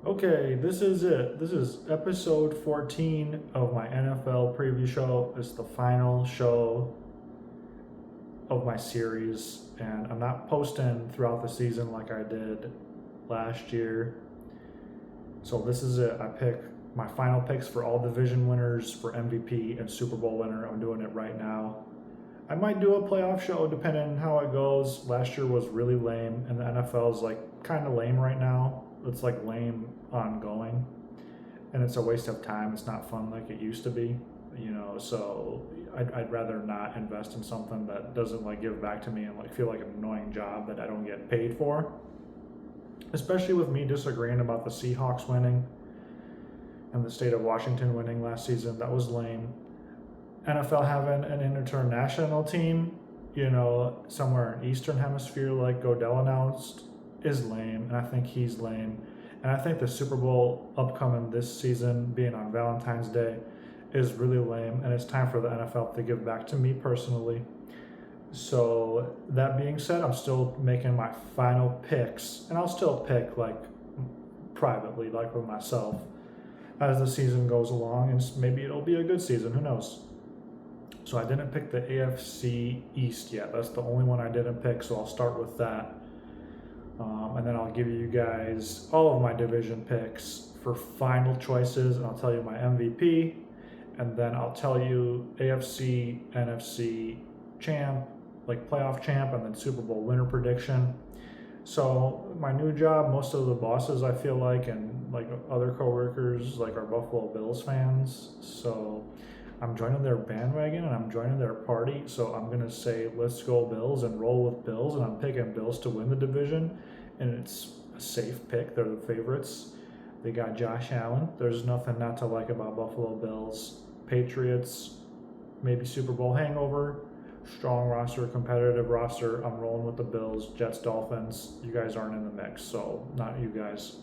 Okay, this is it. This is episode 14 of my NFL preview show. It's the final show of my series, and I'm not posting throughout the season like I did last year. So this is it. I pick my final picks for all division winners, for MVP and Super Bowl winner. I'm doing it right now. I might do a playoff show depending on how it goes. Last year was really lame, and the NFL is like kind of lame right now. It's like lame ongoing, and it's a waste of time. It's not fun like it used to be, So I'd rather not invest in something that doesn't like give back to me and like feel like an annoying job that I don't get paid for. Especially with me disagreeing about the Seahawks winning and the state of Washington winning last season, that was lame. NFL having an international team, somewhere in Eastern Hemisphere like Godell announced, is lame, and I think he's lame. And I think the Super Bowl upcoming this season, being on Valentine's Day, is really lame, and it's time for the NFL to give back to me personally. So, that being said, I'm still making my final picks, and I'll still pick like privately, like with myself, as the season goes along, and maybe it'll be a good season, who knows? So I didn't pick the AFC East yet. That's the only one I didn't pick, so I'll start with that. And then I'll give you guys all of my division picks for final choices, and I'll tell you my MVP, and then I'll tell you AFC, NFC champ, like playoff champ, and then Super Bowl winner prediction. So my new job, most of the bosses I feel like, and like other coworkers, like are Buffalo Bills fans. So I'm joining their bandwagon and I'm joining their party. So I'm gonna say let's go Bills and roll with Bills, and I'm picking Bills to win the division, and it's a safe pick. They're the favorites. They got Josh Allen. There's nothing not to like about Buffalo Bills. Patriots, maybe Super Bowl hangover. Strong roster, competitive roster. I'm rolling with the Bills. Jets, Dolphins. You guys aren't in the mix, so not you guys.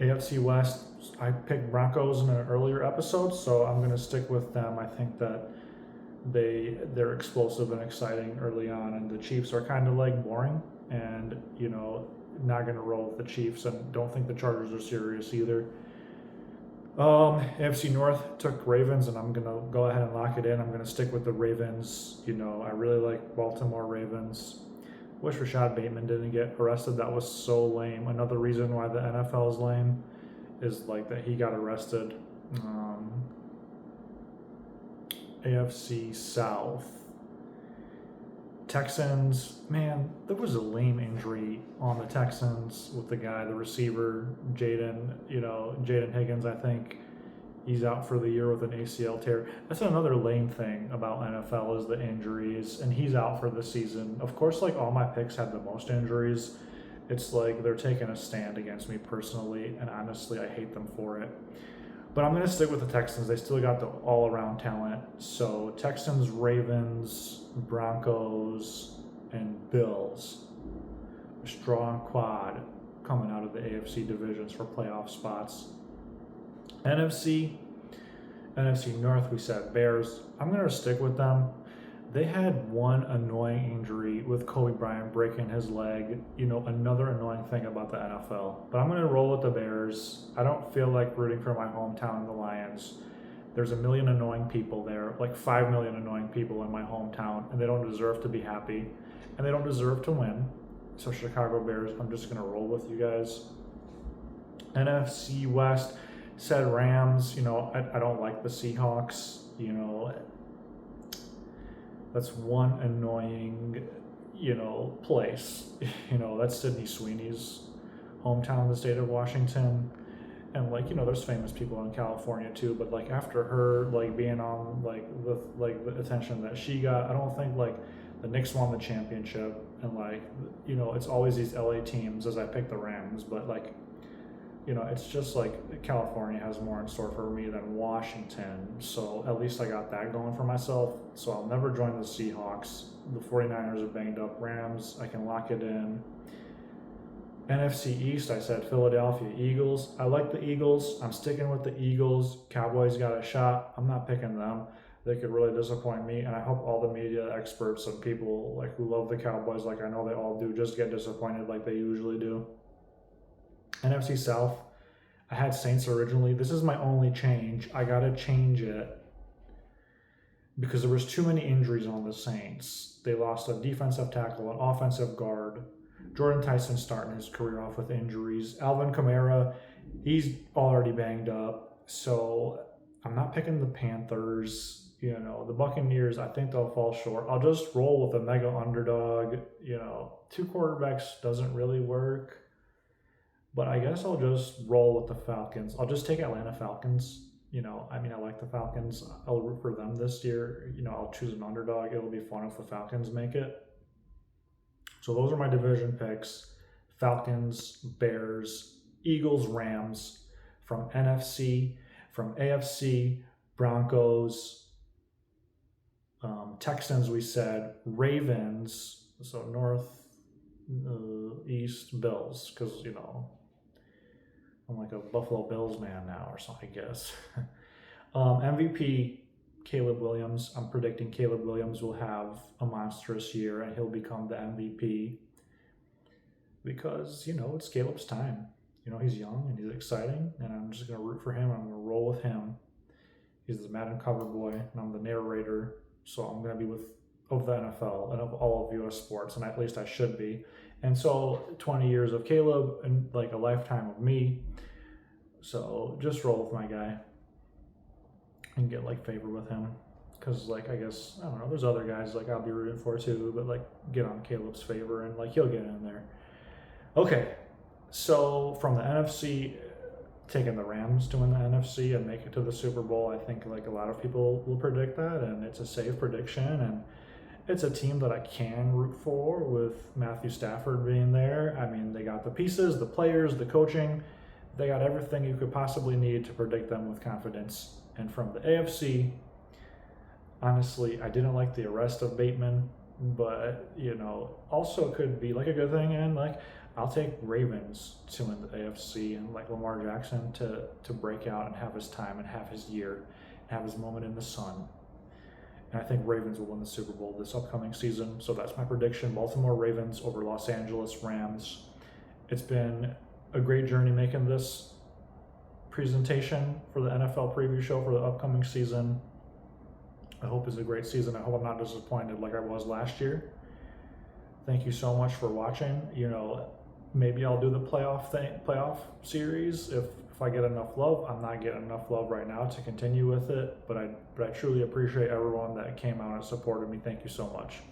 AFC West, I picked Broncos in an earlier episode, so I'm going to stick with them. I think that they're explosive and exciting early on, and the Chiefs are kind of like boring, and not going to roll with the Chiefs, and don't think the Chargers are serious either. AFC North took Ravens, and I'm gonna go ahead and lock it in. I'm gonna stick with the Ravens. I really like Baltimore Ravens. Wish Rashad Bateman didn't get arrested. That was so lame. Another reason why the NFL is lame is like that he got arrested. AFC South. Texans, man, there was a lame injury on the Texans with the guy, the receiver, Jaden Higgins, I think. He's out for the year with an ACL tear. That's another lame thing about NFL is the injuries, and he's out for the season. Of course, like all my picks had the most injuries. It's like they're taking a stand against me personally, and honestly, I hate them for it. But I'm going to stick with the Texans. They still got the all-around talent. So Texans, Ravens, Broncos, and Bills. A strong quad coming out of the AFC divisions for playoff spots. NFC North, we said Bears. I'm going to stick with them. They had one annoying injury with Kobe Bryant breaking his leg. Another annoying thing about the NFL. But I'm going to roll with the Bears. I don't feel like rooting for my hometown, the Lions. There's a million annoying people there, like 5 million annoying people in my hometown, and they don't deserve to be happy, and they don't deserve to win. So Chicago Bears, I'm just going to roll with you guys. NFC West, said Rams. I don't like the Seahawks. That's one annoying, place. That's Sydney Sweeney's hometown in the state of Washington. And there's famous people in California too, but like after her being on the attention that she got, I don't think the Knicks won the championship, and it's always these LA teams as I pick the Rams, but it's just like California has more in store for me than Washington. So at least I got that going for myself. So I'll never join the Seahawks. The 49ers are banged up. Rams, I can lock it in. NFC East, I said Philadelphia Eagles. I like the Eagles. I'm sticking with the Eagles. Cowboys got a shot. I'm not picking them. They could really disappoint me, and I hope all the media experts and people who love the Cowboys, I know they all do, just get disappointed like they usually do. NFC South, I had Saints originally. This is my only change. I got to change it because there was too many injuries on the Saints. They lost a defensive tackle, an offensive guard. Jordan Tyson starting his career off with injuries. Alvin Kamara, he's already banged up. So I'm not picking the Panthers. The Buccaneers, I think they'll fall short. I'll just roll with a mega underdog. Two quarterbacks doesn't really work. But I guess I'll just roll with the Falcons. I'll just take Atlanta Falcons. I like the Falcons. I'll root for them this year. I'll choose an underdog. It'll be fun if the Falcons make it. So those are my division picks. Falcons, Bears, Eagles, Rams. From NFC, from AFC, Broncos, Texans, we said, Ravens, so North, East, Bills, because, I'm like a Buffalo Bills man now or something, I guess. MVP, Caleb Williams. I'm predicting Caleb Williams will have a monstrous year and he'll become the MVP because, it's Caleb's time. He's young and he's exciting, and I'm just going to root for him. I'm going to roll with him. He's the Madden cover boy, and I'm the narrator, so I'm going to be of the NFL and of all of U.S. sports, and at least I should be. And so 20 years of Caleb and like a lifetime of me. So just roll with my guy and get favor with him. Because I guess, I don't know, there's other guys I'll be rooting for too, but get on Caleb's favor and he'll get in there. Okay, so from the NFC, taking the Rams to win the NFC and make it to the Super Bowl, I think a lot of people will predict that, and it's a safe prediction, and it's a team that I can root for with Matthew Stafford being there. I mean, they got the pieces, the players, the coaching. They got everything you could possibly need to predict them with confidence. And from the AFC, honestly, I didn't like the arrest of Bateman, but, also could be a good thing. And I'll take Ravens to win the AFC and Lamar Jackson to break out and have his time and have his year and have his moment in the sun. And I think Ravens will win the Super Bowl this upcoming season. So that's my prediction. Baltimore Ravens over Los Angeles Rams. It's been a great journey making this presentation for the NFL preview show for the upcoming season. I hope it's a great season. I hope I'm not disappointed like I was last year. Thank you so much for watching. Maybe I'll do the playoff series if I get enough love. I'm not getting enough love right now to continue with it, but I truly appreciate everyone that came out and supported me. Thank you so much.